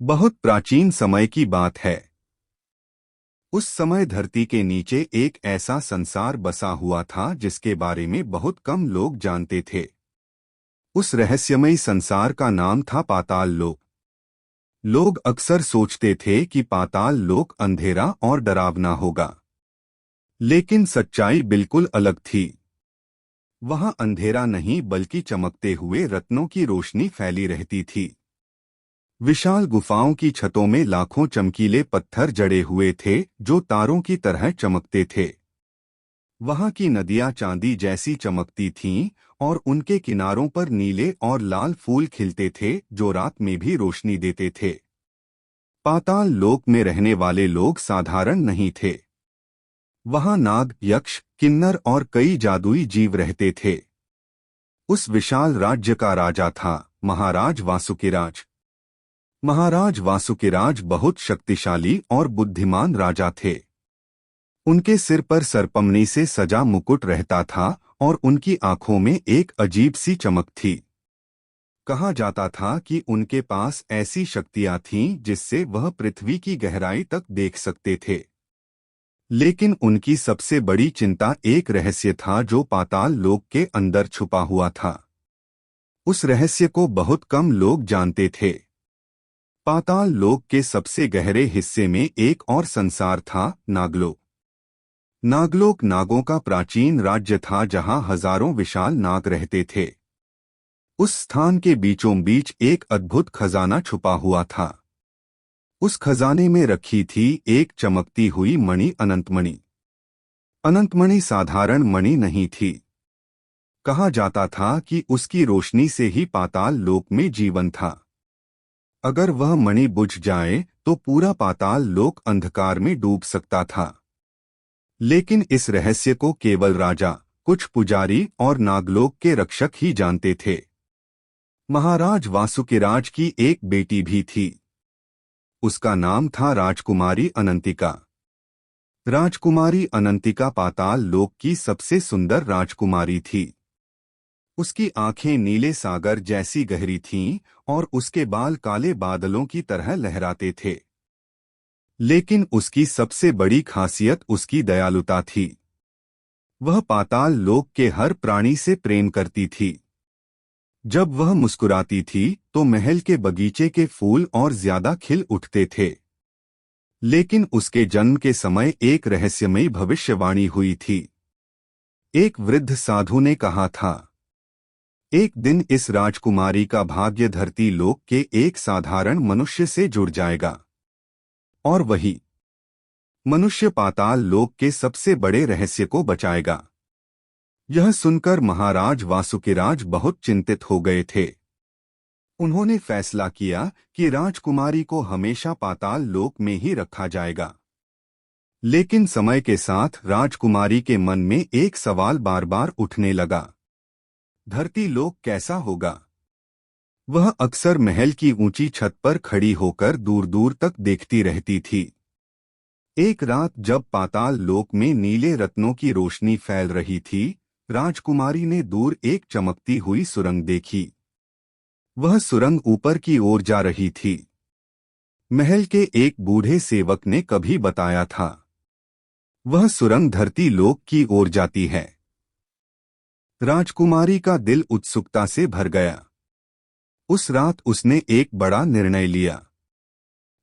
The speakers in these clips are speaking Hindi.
बहुत प्राचीन समय की बात है। उस समय धरती के नीचे एक ऐसा संसार बसा हुआ था जिसके बारे में बहुत कम लोग जानते थे। उस रहस्यमयी संसार का नाम था पाताल लोक। लोग अक्सर सोचते थे कि पाताल लोक अंधेरा और डरावना होगा, लेकिन सच्चाई बिल्कुल अलग थी। वहां अंधेरा नहीं बल्कि चमकते हुए रत्नों की रोशनी फैली रहती थी। विशाल गुफाओं की छतों में लाखों चमकीले पत्थर जड़े हुए थे जो तारों की तरह चमकते थे। वहां की नदियां चांदी जैसी चमकती थीं और उनके किनारों पर नीले और लाल फूल खिलते थे जो रात में भी रोशनी देते थे। पाताल लोक में रहने वाले लोग साधारण नहीं थे। वहां नाग, यक्ष, किन्नर और कई जादुई जीव रहते थे। उस विशाल राज्य का राजा था महाराज वासुकिराज। महाराज वासुकिराज बहुत शक्तिशाली और बुद्धिमान राजा थे। उनके सिर पर सरपमनी से सजा मुकुट रहता था और उनकी आंखों में एक अजीब सी चमक थी। कहा जाता था कि उनके पास ऐसी शक्तियां थीं जिससे वह पृथ्वी की गहराई तक देख सकते थे। लेकिन उनकी सबसे बड़ी चिंता एक रहस्य था जो पाताल लोक के अंदर छुपा हुआ था। उस रहस्य को बहुत कम लोग जानते थे। पाताल लोक के सबसे गहरे हिस्से में एक और संसार था, नागलोक। नागलोक नागों का प्राचीन राज्य था जहां हजारों विशाल नाग रहते थे। उस स्थान के बीचों बीच एक अद्भुत खजाना छुपा हुआ था। उस खजाने में रखी थी एक चमकती हुई मणि, अनंतमणि। अनंतमणि साधारण मणि नहीं थी। कहा जाता था कि उसकी रोशनी से ही पाताल लोक में जीवन था। अगर वह मणि बुझ जाए तो पूरा पाताल लोक अंधकार में डूब सकता था। लेकिन इस रहस्य को केवल राजा, कुछ पुजारी और नागलोक के रक्षक ही जानते थे। महाराज वासुकिराज की एक बेटी भी थी। उसका नाम था राजकुमारी अनंतिका। राजकुमारी अनंतिका पाताल लोक की सबसे सुंदर राजकुमारी थी। उसकी आंखें नीले सागर जैसी गहरी थीं और उसके बाल काले बादलों की तरह लहराते थे। लेकिन उसकी सबसे बड़ी खासियत उसकी दयालुता थी। वह पाताल लोक के हर प्राणी से प्रेम करती थी। जब वह मुस्कुराती थी तो महल के बगीचे के फूल और ज्यादा खिल उठते थे। लेकिन उसके जन्म के समय एक रहस्यमयी भविष्यवाणी हुई थी। एक वृद्ध साधु ने कहा था, एक दिन इस राजकुमारी का भाग्य धरती लोक के एक साधारण मनुष्य से जुड़ जाएगा और वही मनुष्य पाताल लोक के सबसे बड़े रहस्य को बचाएगा। यह सुनकर महाराज वासुकिराज बहुत चिंतित हो गए थे। उन्होंने फैसला किया कि राजकुमारी को हमेशा पाताल लोक में ही रखा जाएगा। लेकिन समय के साथ राजकुमारी के मन में एक सवाल बार बार उठने लगा, धरती लोक कैसा होगा? वह अक्सर महल की ऊंची छत पर खड़ी होकर दूर दूर तक देखती रहती थी। एक रात जब पाताल लोक में नीले रत्नों की रोशनी फैल रही थी, राजकुमारी ने दूर एक चमकती हुई सुरंग देखी। वह सुरंग ऊपर की ओर जा रही थी। महल के एक बूढ़े सेवक ने कभी बताया था, वह सुरंग धरती लोक की ओर जाती है। राजकुमारी का दिल उत्सुकता से भर गया। उस रात उसने एक बड़ा निर्णय लिया।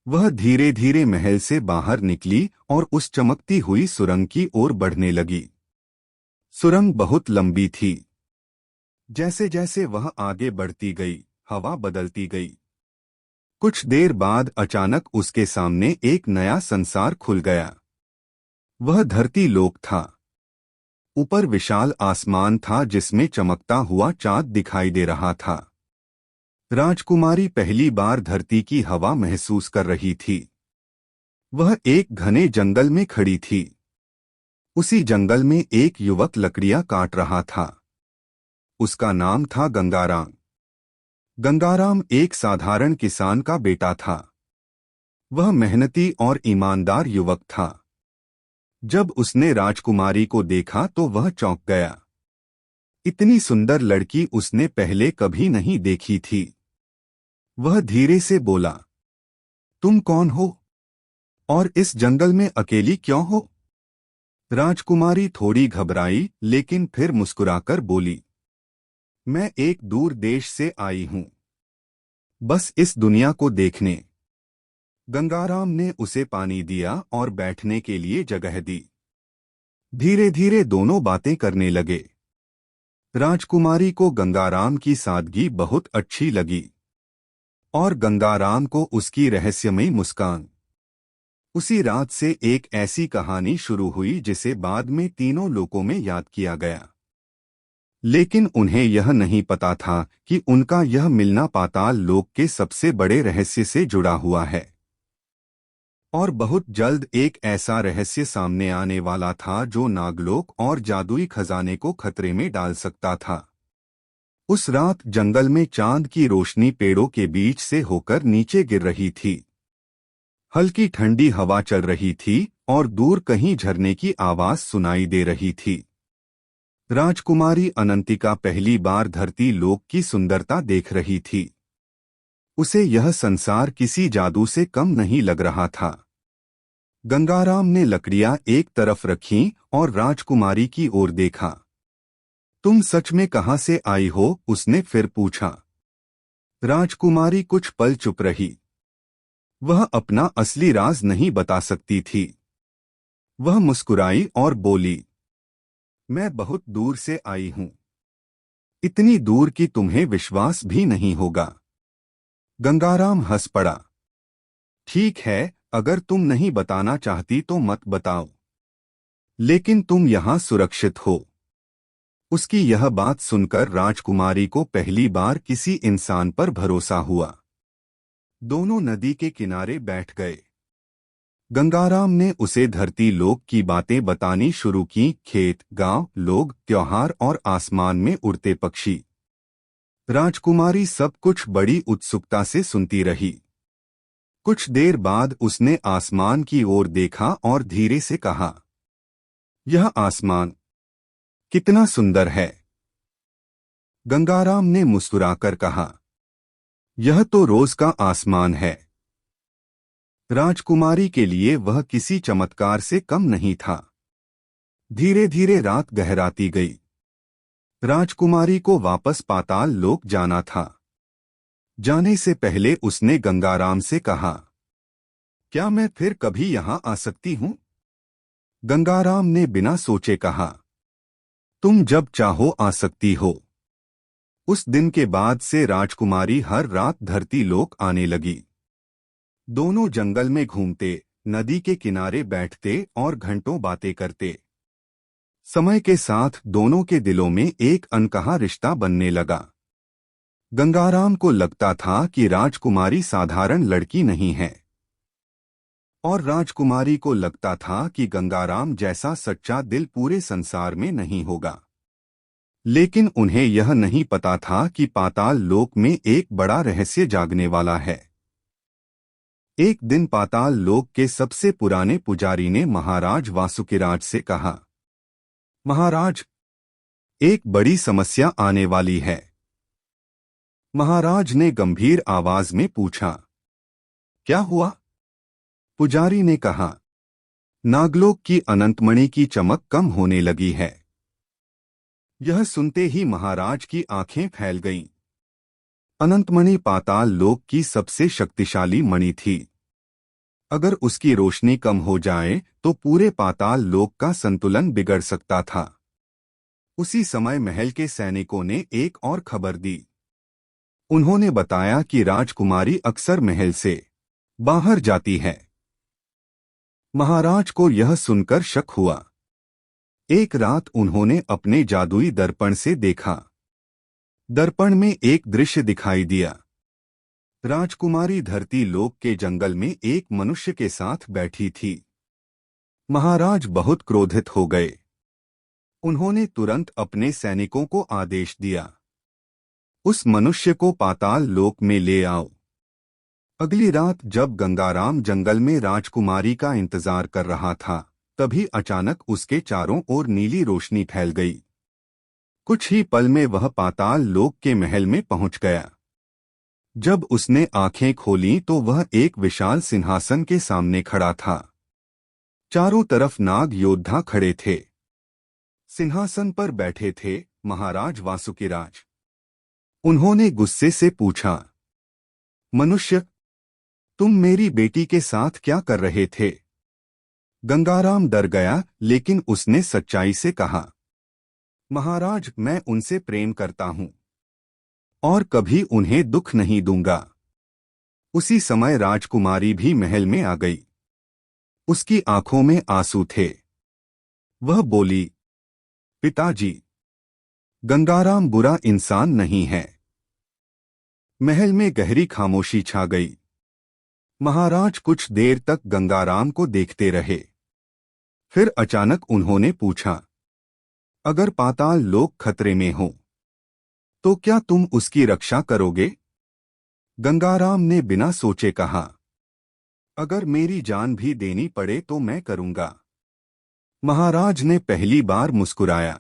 वह धीरे धीरे महल से बाहर निकली और उस चमकती हुई सुरंग की ओर बढ़ने लगी। सुरंग बहुत लंबी थी। जैसे जैसे वह आगे बढ़ती गई, हवा बदलती गई। कुछ देर बाद अचानक उसके सामने एक नया संसार खुल गया। वह धरती लोक था। ऊपर विशाल आसमान था जिसमें चमकता हुआ चाँद दिखाई दे रहा था। राजकुमारी पहली बार धरती की हवा महसूस कर रही थी। वह एक घने जंगल में खड़ी थी। उसी जंगल में एक युवक लकड़ियां काट रहा था। उसका नाम था गंगाराम। गंगाराम एक साधारण किसान का बेटा था। वह मेहनती और ईमानदार युवक था। जब उसने राजकुमारी को देखा तो वह चौंक गया। इतनी सुंदर लड़की उसने पहले कभी नहीं देखी थी। वह धीरे से बोला, तुम कौन हो और इस जंगल में अकेली क्यों हो? राजकुमारी थोड़ी घबराई लेकिन फिर मुस्कुराकर बोली, मैं एक दूर देश से आई हूं, बस इस दुनिया को देखने। गंगाराम ने उसे पानी दिया और बैठने के लिए जगह दी। धीरे धीरे दोनों बातें करने लगे। राजकुमारी को गंगाराम की सादगी बहुत अच्छी लगी और गंगाराम को उसकी रहस्यमयी मुस्कान। उसी रात से एक ऐसी कहानी शुरू हुई जिसे बाद में तीनों लोकों में याद किया गया। लेकिन उन्हें यह नहीं पता था कि उनका यह मिलना पाताल लोक के सबसे बड़े रहस्य से जुड़ा हुआ है। और बहुत जल्द एक ऐसा रहस्य सामने आने वाला था जो नागलोक और जादुई खजाने को खतरे में डाल सकता था। उस रात जंगल में चांद की रोशनी पेड़ों के बीच से होकर नीचे गिर रही थी। हल्की ठंडी हवा चल रही थी और दूर कहीं झरने की आवाज सुनाई दे रही थी। राजकुमारी अनंतिका पहली बार धरती लोक की सुंदरता देख रही थी। उसे यह संसार किसी जादू से कम नहीं लग रहा था। गंगाराम ने लकड़ियां एक तरफ रखीं और राजकुमारी की ओर देखा। तुम सच में कहां से आई हो? उसने फिर पूछा। राजकुमारी कुछ पल चुप रही। वह अपना असली राज नहीं बता सकती थी। वह मुस्कुराई और बोली, मैं बहुत दूर से आई हूं, इतनी दूर कि तुम्हें विश्वास भी नहीं होगा। गंगाराम हंस पड़ा। ठीक है, अगर तुम नहीं बताना चाहती तो मत बताओ, लेकिन तुम यहां सुरक्षित हो। उसकी यह बात सुनकर राजकुमारी को पहली बार किसी इंसान पर भरोसा हुआ। दोनों नदी के किनारे बैठ गए। गंगाराम ने उसे धरती लोक की बातें बतानी शुरू की, खेत, गांव, लोग, त्योहार और आसमान में उड़ते पक्षी। राजकुमारी सब कुछ बड़ी उत्सुकता से सुनती रही। कुछ देर बाद उसने आसमान की ओर देखा और धीरे से कहा, यह आसमान कितना सुंदर है। गंगाराम ने मुस्कुराकर कहा, यह तो रोज का आसमान है। राजकुमारी के लिए वह किसी चमत्कार से कम नहीं था। धीरे धीरे रात गहराती गई। राजकुमारी को वापस पाताल लोक जाना था। जाने से पहले उसने गंगाराम से कहा, क्या मैं फिर कभी यहां आ सकती हूं? गंगाराम ने बिना सोचे कहा, तुम जब चाहो आ सकती हो। उस दिन के बाद से राजकुमारी हर रात धरती लोक आने लगी। दोनों जंगल में घूमते, नदी के किनारे बैठते और घंटों बातें करते। समय के साथ दोनों के दिलों में एक अनकहा रिश्ता बनने लगा। गंगाराम को लगता था कि राजकुमारी साधारण लड़की नहीं है, और राजकुमारी को लगता था कि गंगाराम जैसा सच्चा दिल पूरे संसार में नहीं होगा। लेकिन उन्हें यह नहीं पता था कि पाताल लोक में एक बड़ा रहस्य जागने वाला है। एक दिन पाताल लोक के सबसे पुराने पुजारी ने महाराज वासुकिराज से कहा, महाराज, एक बड़ी समस्या आने वाली है। महाराज ने गंभीर आवाज में पूछा, क्या हुआ? पुजारी ने कहा, नागलोक की अनंतमणि की चमक कम होने लगी है। यह सुनते ही महाराज की आंखें फैल गईं। अनंतमणि पाताल लोक की सबसे शक्तिशाली मणि थी। अगर उसकी रोशनी कम हो जाए तो पूरे पाताल लोक का संतुलन बिगड़ सकता था। उसी समय महल के सैनिकों ने एक और खबर दी। उन्होंने बताया कि राजकुमारी अक्सर महल से बाहर जाती है। महाराज को यह सुनकर शक हुआ। एक रात उन्होंने अपने जादुई दर्पण से देखा। दर्पण में एक दृश्य दिखाई दिया। राजकुमारी धरती लोक के जंगल में एक मनुष्य के साथ बैठी थी। महाराज बहुत क्रोधित हो गए। उन्होंने तुरंत अपने सैनिकों को आदेश दिया, उस मनुष्य को पाताल लोक में ले आओ। अगली रात जब गंगाराम जंगल में राजकुमारी का इंतजार कर रहा था, तभी अचानक उसके चारों ओर नीली रोशनी फैल गई। कुछ ही पल में वह पाताल लोक के महल में पहुंच गया। जब उसने आंखें खोलीं तो वह एक विशाल सिंहासन के सामने खड़ा था। चारों तरफ नाग योद्धा खड़े थे। सिंहासन पर बैठे थे महाराज वासुकिराज। उन्होंने गुस्से से पूछा, मनुष्य, तुम मेरी बेटी के साथ क्या कर रहे थे? गंगाराम डर गया, लेकिन उसने सच्चाई से कहा, महाराज, मैं उनसे प्रेम करता हूं और कभी उन्हें दुख नहीं दूंगा। उसी समय राजकुमारी भी महल में आ गई। उसकी आंखों में आंसू थे। वह बोली, पिताजी, गंगाराम बुरा इंसान नहीं है। महल में गहरी खामोशी छा गई। महाराज कुछ देर तक गंगाराम को देखते रहे। फिर अचानक उन्होंने पूछा, अगर पाताल लोक खतरे में हो तो क्या तुम उसकी रक्षा करोगे? गंगाराम ने बिना सोचे कहा, अगर मेरी जान भी देनी पड़े तो मैं करूंगा। महाराज ने पहली बार मुस्कुराया।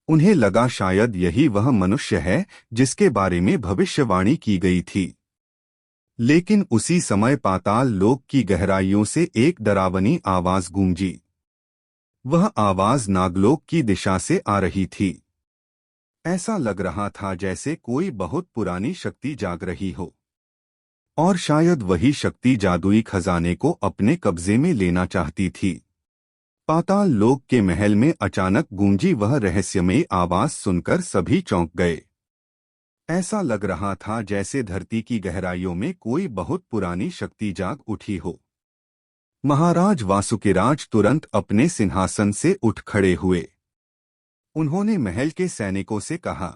उन्हें लगा शायद यही वह मनुष्य है जिसके बारे में भविष्यवाणी की गई थी। लेकिन उसी समय पाताल लोक की गहराइयों से एक डरावनी आवाज गूंजी। वह आवाज नागलोक की दिशा से आ रही थी। ऐसा लग रहा था जैसे कोई बहुत पुरानी शक्ति जाग रही हो, और शायद वही शक्ति जादुई खजाने को अपने कब्जे में लेना चाहती थी। पाताल लोक के महल में अचानक गूंजी वह रहस्यमयी आवाज सुनकर सभी चौंक गए। ऐसा लग रहा था जैसे धरती की गहराइयों में कोई बहुत पुरानी शक्ति जाग उठी हो। महाराज वासुकिराज तुरंत अपने सिंहासन से उठ खड़े हुए। उन्होंने महल के सैनिकों से कहा,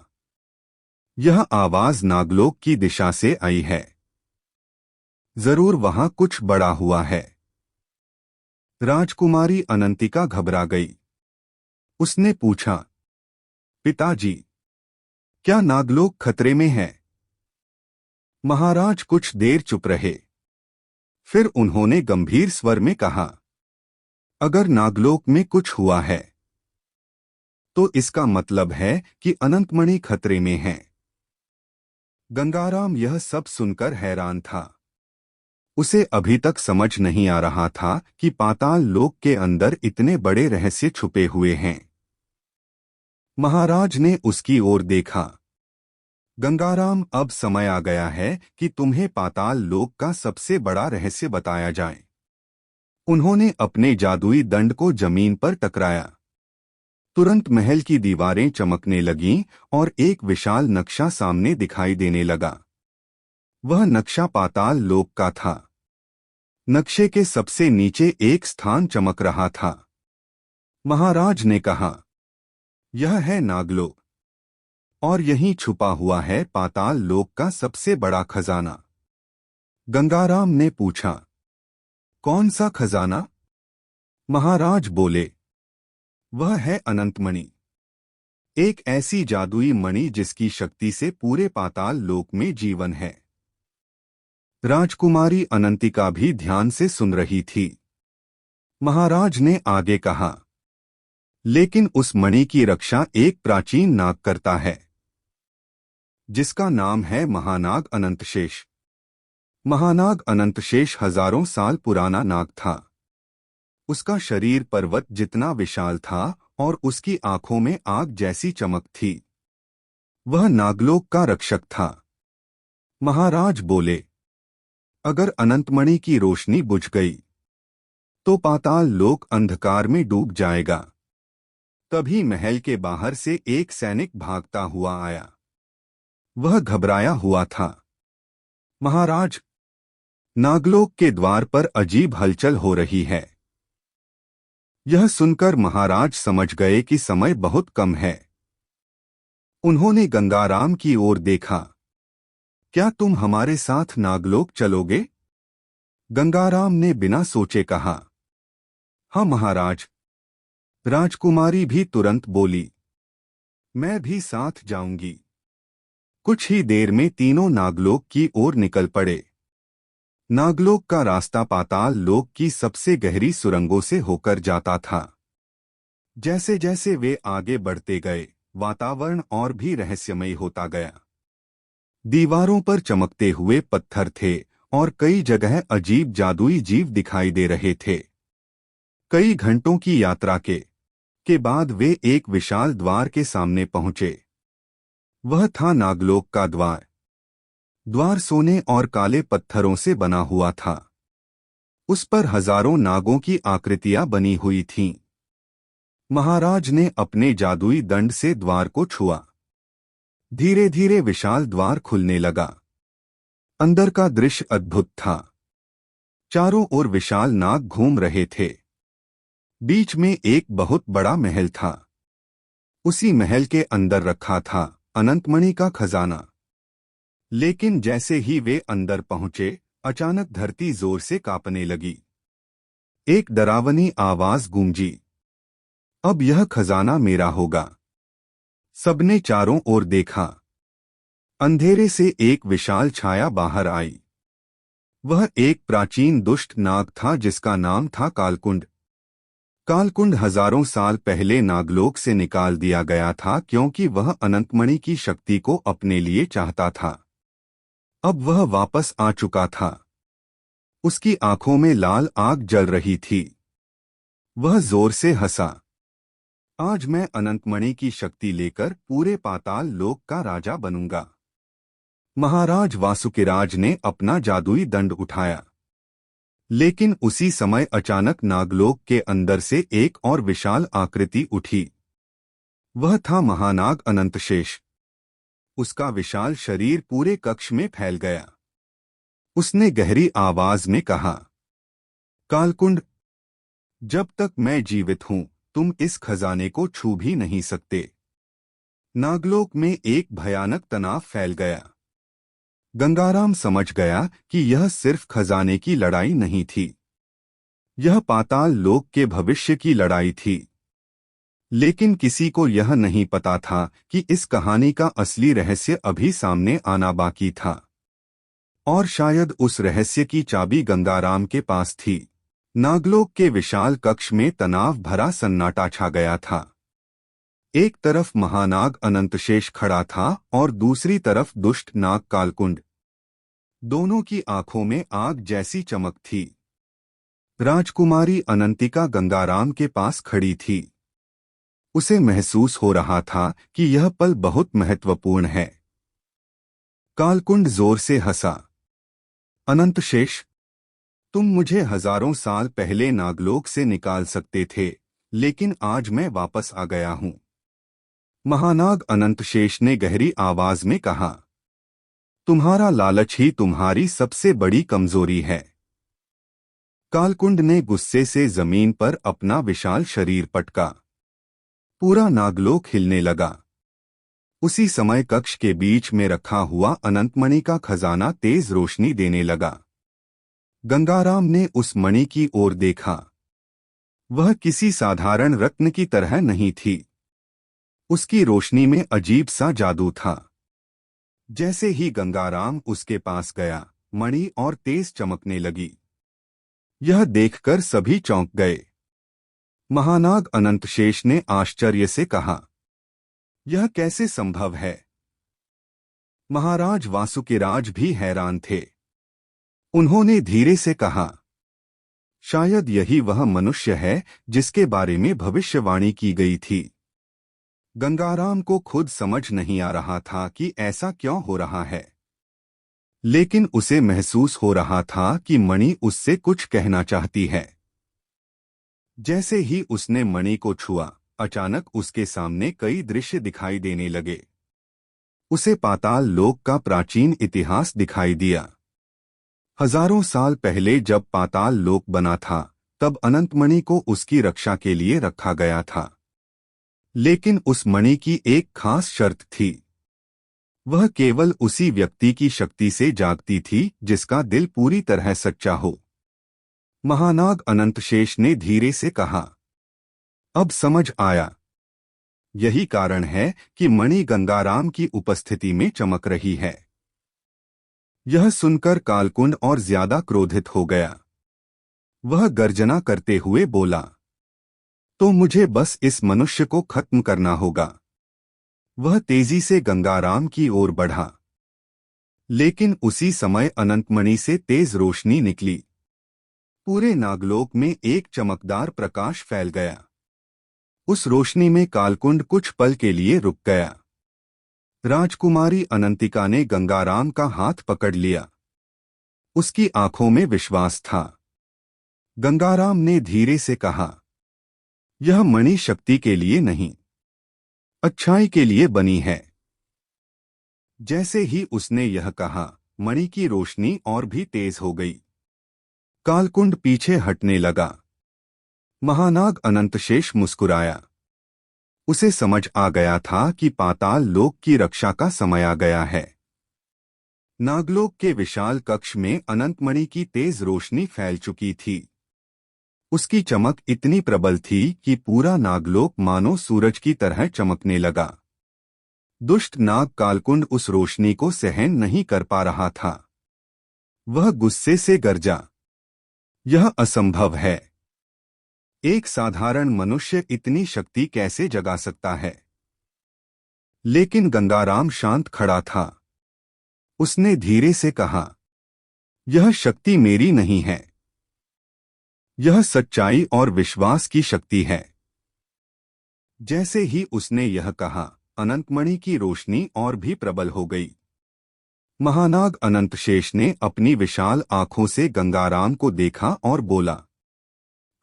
यह आवाज नागलोक की दिशा से आई है। जरूर वहां कुछ बड़ा हुआ है। राजकुमारी अनंतिका घबरा गई। उसने पूछा, पिताजी, क्या नागलोक खतरे में है? महाराज कुछ देर चुप रहे। फिर उन्होंने गंभीर स्वर में कहा, अगर नागलोक में कुछ हुआ है तो इसका मतलब है कि अनंतमणि खतरे में है। गंगाराम यह सब सुनकर हैरान था। उसे अभी तक समझ नहीं आ रहा था कि पाताल लोक के अंदर इतने बड़े रहस्य छुपे हुए हैं। महाराज ने उसकी ओर देखा। गंगाराम, अब समय आ गया है कि तुम्हें पाताल लोक का सबसे बड़ा रहस्य बताया जाए। उन्होंने अपने जादुई दंड को जमीन पर टकराया। तुरंत महल की दीवारें चमकने लगीं और एक विशाल नक्शा सामने दिखाई देने लगा। वह नक्शा पाताल लोक का था। नक्शे के सबसे नीचे एक स्थान चमक रहा था। महाराज ने कहा, यह है नागलोक, और यहीं छुपा हुआ है पाताल लोक का सबसे बड़ा खजाना। गंगाराम ने पूछा, कौन सा खजाना? महाराज बोले, वह है अनंतमणि, एक ऐसी जादुई मणि जिसकी शक्ति से पूरे पाताल लोक में जीवन है। राजकुमारी अनंतिका भी ध्यान से सुन रही थी। महाराज ने आगे कहा, लेकिन उस मणि की रक्षा एक प्राचीन नाग करता है, जिसका नाम है महानाग अनंतशेष। महानाग अनंतशेष हजारों साल पुराना नाग था। उसका शरीर पर्वत जितना विशाल था और उसकी आंखों में आग जैसी चमक थी। वह नागलोक का रक्षक था। महाराज बोले, अगर अनंतमणि की रोशनी बुझ गई तो पाताल लोक अंधकार में डूब जाएगा। तभी महल के बाहर से एक सैनिक भागता हुआ आया। वह घबराया हुआ था। महाराज, नागलोक के द्वार पर अजीब हलचल हो रही है। यह सुनकर महाराज समझ गए कि समय बहुत कम है। उन्होंने गंगाराम की ओर देखा। क्या तुम हमारे साथ नागलोक चलोगे? गंगाराम ने बिना सोचे कहा, हाँ महाराज। राजकुमारी भी तुरंत बोली, मैं भी साथ जाऊंगी। कुछ ही देर में तीनों नागलोक की ओर निकल पड़े। नागलोक का रास्ता पाताल लोक की सबसे गहरी सुरंगों से होकर जाता था। जैसे जैसे वे आगे बढ़ते गए, वातावरण और भी रहस्यमयी होता गया। दीवारों पर चमकते हुए पत्थर थे और कई जगह अजीब जादुई जीव दिखाई दे रहे थे। कई घंटों की यात्रा के बाद वे एक विशाल द्वार के सामने पहुंचे। वह था नागलोक का द्वार। द्वार सोने और काले पत्थरों से बना हुआ था। उस पर हजारों नागों की आकृतियां बनी हुई थीं। महाराज ने अपने जादुई दंड से द्वार को छुआ। धीरे धीरे विशाल द्वार खुलने लगा। अंदर का दृश्य अद्भुत था। चारों ओर विशाल नाग घूम रहे थे। बीच में एक बहुत बड़ा महल था। उसी महल के अंदर रखा था अनंतमणि का खजाना। लेकिन जैसे ही वे अंदर पहुंचे, अचानक धरती जोर से कांपने लगी। एक डरावनी आवाज गूंजी, अब यह खजाना मेरा होगा। सबने चारों ओर देखा। अंधेरे से एक विशाल छाया बाहर आई। वह एक प्राचीन दुष्ट नाग था जिसका नाम था कालकुंड। कालकुंड हजारों साल पहले नागलोक से निकाल दिया गया था क्योंकि वह अनंतमणि की शक्ति को अपने लिए चाहता था। अब वह वापस आ चुका था। उसकी आंखों में लाल आग जल रही थी। वह जोर से हंसा, आज मैं अनंतमणि की शक्ति लेकर पूरे पाताल लोक का राजा बनूंगा। महाराज वासुकिराज ने अपना जादुई दंड उठाया। लेकिन उसी समय अचानक नागलोक के अंदर से एक और विशाल आकृति उठी। वह था महानाग अनंतशेष। उसका विशाल शरीर पूरे कक्ष में फैल गया। उसने गहरी आवाज में कहा, कालकुंड, जब तक मैं जीवित हूं तुम इस खजाने को छू भी नहीं सकते। नागलोक में एक भयानक तनाव फैल गया। गंगाराम समझ गया कि यह सिर्फ खजाने की लड़ाई नहीं थी, यह पाताल लोक के भविष्य की लड़ाई थी। लेकिन किसी को यह नहीं पता था कि इस कहानी का असली रहस्य अभी सामने आना बाकी था। और शायद उस रहस्य की चाबी गंगाराम के पास थी। नागलोक के विशाल कक्ष में तनाव भरा सन्नाटा छा गया था। एक तरफ महानाग अनंतशेष खड़ा था और दूसरी तरफ दुष्ट नाग कालकुंड। दोनों की आंखों में आग जैसी चमक थी। राजकुमारी अनंतिका गंगाराम के पास खड़ी थी। उसे महसूस हो रहा था कि यह पल बहुत महत्वपूर्ण है। कालकुंड जोर से हंसा, अनंतशेष, तुम मुझे हजारों साल पहले नागलोक से निकाल सकते थे, लेकिन आज मैं वापस आ गया हूं। महानाग अनंतशेष ने गहरी आवाज में कहा, तुम्हारा लालच ही तुम्हारी सबसे बड़ी कमजोरी है। कालकुंड ने गुस्से से जमीन पर अपना विशाल शरीर पटका। पूरा नागलोक हिलने लगा। उसी समय कक्ष के बीच में रखा हुआ अनंतमणि का खजाना तेज रोशनी देने लगा। गंगाराम ने उस मणि की ओर देखा। वह किसी साधारण रत्न की तरह नहीं थी। उसकी रोशनी में अजीब सा जादू था। जैसे ही गंगाराम उसके पास गया, मणि और तेज चमकने लगी। यह देखकर सभी चौंक गए। महानाग अनंतशेष ने आश्चर्य से कहा, यह कैसे संभव है? महाराज वासुकिराज भी हैरान थे। उन्होंने धीरे से कहा, शायद यही वह मनुष्य है जिसके बारे में भविष्यवाणी की गई थी। गंगाराम को खुद समझ नहीं आ रहा था कि ऐसा क्यों हो रहा है, लेकिन उसे महसूस हो रहा था कि मणि उससे कुछ कहना चाहती है। जैसे ही उसने मणि को छुआ, अचानक उसके सामने कई दृश्य दिखाई देने लगे। उसे पाताल लोक का प्राचीन इतिहास दिखाई दिया। हजारों साल पहले जब पाताल लोक बना था, तब अनंतमणि को उसकी रक्षा के लिए रखा गया था। लेकिन उस मणि की एक खास शर्त थी। वह केवल उसी व्यक्ति की शक्ति से जागती थी जिसका दिल पूरी तरह सच्चा हो। महानाग अनंतशेष ने धीरे से कहा, अब समझ आया। यही कारण है कि मणि गंगाराम की उपस्थिति में चमक रही है। यह सुनकर कालकुंड और ज्यादा क्रोधित हो गया। वह गर्जना करते हुए बोला, तो मुझे बस इस मनुष्य को खत्म करना होगा। वह तेजी से गंगाराम की ओर बढ़ा। लेकिन उसी समय अनंतमणि से तेज रोशनी निकली। पूरे नागलोक में एक चमकदार प्रकाश फैल गया। उस रोशनी में कालकुंड कुछ पल के लिए रुक गया। राजकुमारी अनंतिका ने गंगाराम का हाथ पकड़ लिया। उसकी आंखों में विश्वास था। गंगाराम ने धीरे से कहा, यह मणि शक्ति के लिए नहीं, अच्छाई के लिए बनी है। जैसे ही उसने यह कहा, मणि की रोशनी और भी तेज हो गई। कालकुंड पीछे हटने लगा। महानाग अनंतशेष मुस्कुराया। उसे समझ आ गया था कि पाताल लोक की रक्षा का समय आ गया है। नागलोक के विशाल कक्ष में अनंतमणि की तेज रोशनी फैल चुकी थी। उसकी चमक इतनी प्रबल थी कि पूरा नागलोक मानो सूरज की तरह चमकने लगा। दुष्ट नाग कालकुंड उस रोशनी को सहन नहीं कर पा रहा था। वह गुस्से से गरजा, यह असंभव है। एक साधारण मनुष्य इतनी शक्ति कैसे जगा सकता है? लेकिन गंगाराम शांत खड़ा था। उसने धीरे से कहा, यह शक्ति मेरी नहीं है, यह सच्चाई और विश्वास की शक्ति है। जैसे ही उसने यह कहा, अनंतमणि की रोशनी और भी प्रबल हो गई। महानाग अनंतशेष ने अपनी विशाल आंखों से गंगाराम को देखा और बोला,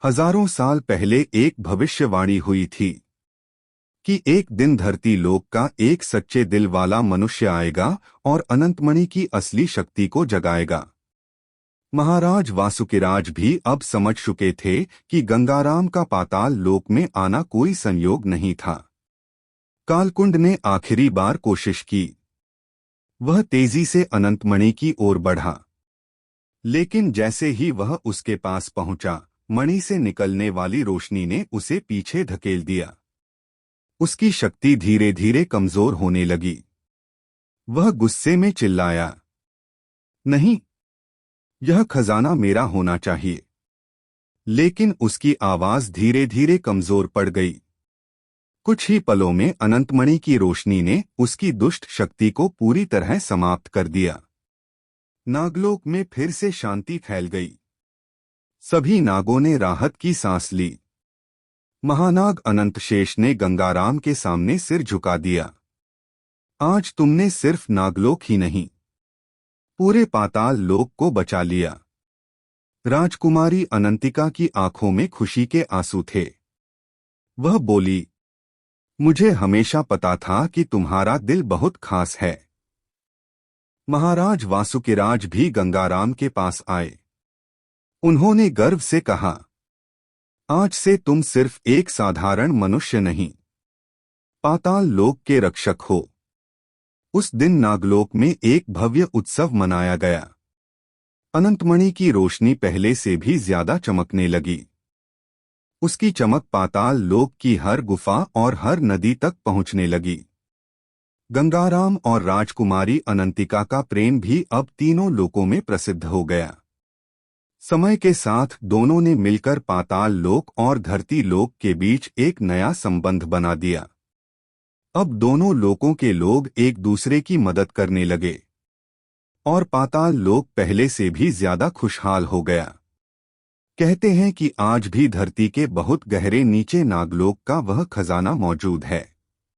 हजारों साल पहले एक भविष्यवाणी हुई थी कि एक दिन धरती लोक का एक सच्चे दिल वाला मनुष्य आएगा और अनंतमणि की असली शक्ति को जगाएगा। महाराज वासुकिराज भी अब समझ चुके थे कि गंगाराम का पाताल लोक में आना कोई संयोग नहीं था। कालकुंड ने आखिरी बार कोशिश की। वह तेजी से अनंतमणि की ओर बढ़ा। लेकिन जैसे ही वह उसके पास पहुंचा, मणि से निकलने वाली रोशनी ने उसे पीछे धकेल दिया। उसकी शक्ति धीरे धीरे कमजोर होने लगी। वह गुस्से में चिल्लाया, नहीं, यह खजाना मेरा होना चाहिए। लेकिन उसकी आवाज धीरे धीरे कमजोर पड़ गई। कुछ ही पलों में अनंतमणि की रोशनी ने उसकी दुष्ट शक्ति को पूरी तरह समाप्त कर दिया। नागलोक में फिर से शांति फैल गई। सभी नागों ने राहत की सांस ली। महानाग अनंतशेष ने गंगाराम के सामने सिर झुका दिया। आज तुमने सिर्फ नागलोक ही नहीं, पूरे पाताल लोक को बचा लिया। राजकुमारी अनंतिका की आंखों में खुशी के आंसू थे। वह बोली, मुझे हमेशा पता था कि तुम्हारा दिल बहुत खास है। महाराज वासुकिराज भी गंगाराम के पास आए। उन्होंने गर्व से कहा, आज से तुम सिर्फ एक साधारण मनुष्य नहीं, पाताल लोक के रक्षक हो। उस दिन नागलोक में एक भव्य उत्सव मनाया गया। अनंतमणि की रोशनी पहले से भी ज्यादा चमकने लगी। उसकी चमक पाताल लोक की हर गुफा और हर नदी तक पहुंचने लगी। गंगाराम और राजकुमारी अनंतिका का प्रेम भी अब तीनों लोकों में प्रसिद्ध हो गया। समय के साथ दोनों ने मिलकर पाताल लोक और धरती लोक के बीच एक नया संबंध बना दिया। अब दोनों लोकों के लोग एक दूसरे की मदद करने लगे और पाताल लोक पहले से भी ज्यादा खुशहाल हो गया। कहते हैं कि आज भी धरती के बहुत गहरे नीचे नागलोक का वह खजाना मौजूद है।